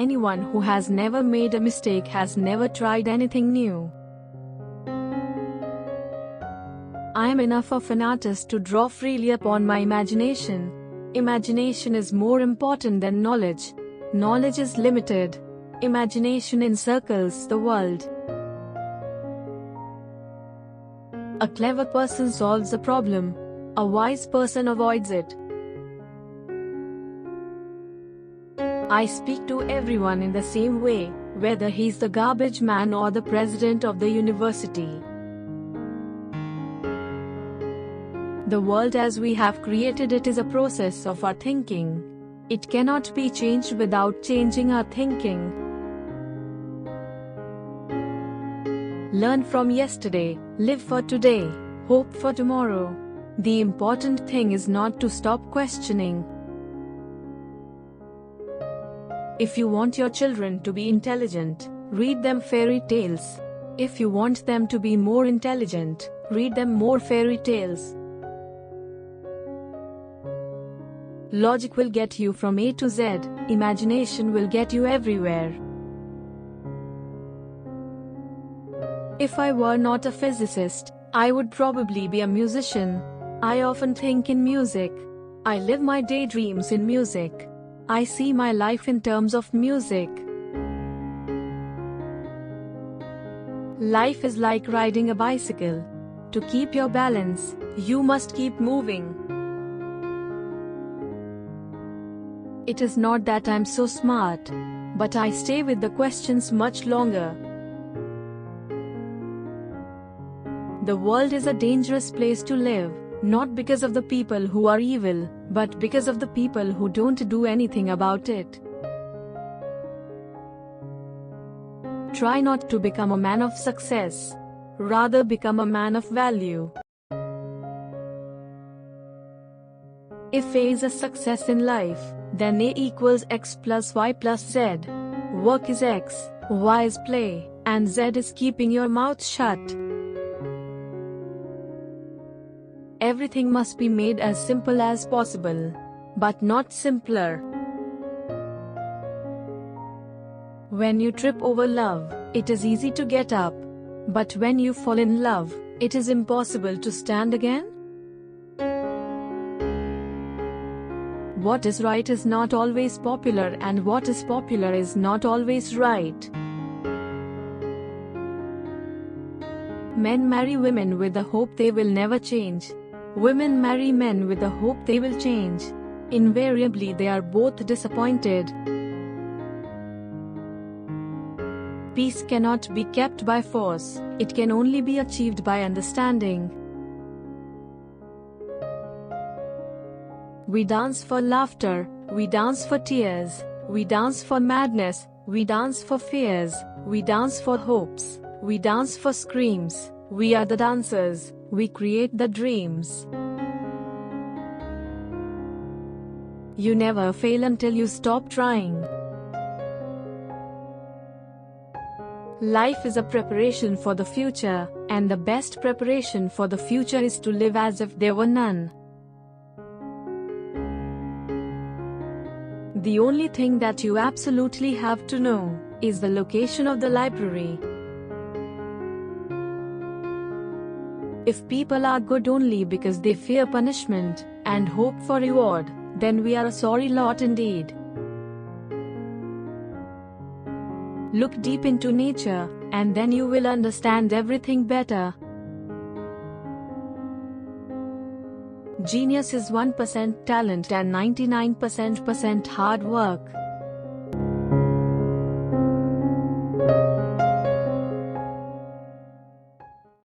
anyone who has never made a mistake has never tried anything new. I am enough of an artist to draw freely upon my imagination. Imagination is more important than knowledge. Knowledge is limited. Imagination encircles the world. A clever person solves a problem. A wise person avoids it. I speak to everyone in the same way, whether he's the garbage man or the president of the university. The world as we have created it is a process of our thinking. It cannot be changed without changing our thinking. Learn from yesterday, live for today, hope for tomorrow. The important thing is not to stop questioning. If you want your children to be intelligent, read them fairy tales. If you want them to be more intelligent, read them more fairy tales. Logic will get you from A to Z, imagination will get you everywhere. If I were not a physicist, I would probably be a musician. I often think in music. I live my daydreams in music. I see my life in terms of music. Life is like riding a bicycle. To keep your balance, you must keep moving. It is not that I'm so smart, but I stay with the questions much longer. The world is a dangerous place to live, not because of the people who are evil, but because of the people who don't do anything about it. Try not to become a man of success. Rather become a man of value. If A is a success in life, then A equals X plus Y plus Z. Work is X, Y is play, and Z is keeping your mouth shut. Everything must be made as simple as possible, but not simpler. When you trip over love, it is easy to get up. But when you fall in love, it is impossible to stand again. What is right is not always popular, and what is popular is not always right. Men marry women with the hope they will never change. Women marry men with the hope they will change. Invariably, they are both disappointed. Peace cannot be kept by force, it can only be achieved by understanding. We dance for laughter, we dance for tears, we dance for madness, we dance for fears, we dance for hopes, we dance for screams. We are the dancers, we create the dreams. You never fail until you stop trying. Life is a preparation for the future, and the best preparation for the future is to live as if there were none. The only thing that you absolutely have to know is the location of the library. If people are good only because they fear punishment and hope for reward, then we are a sorry lot indeed. Look deep into nature, and then you will understand everything better. Genius is 1% talent and 99% hard work.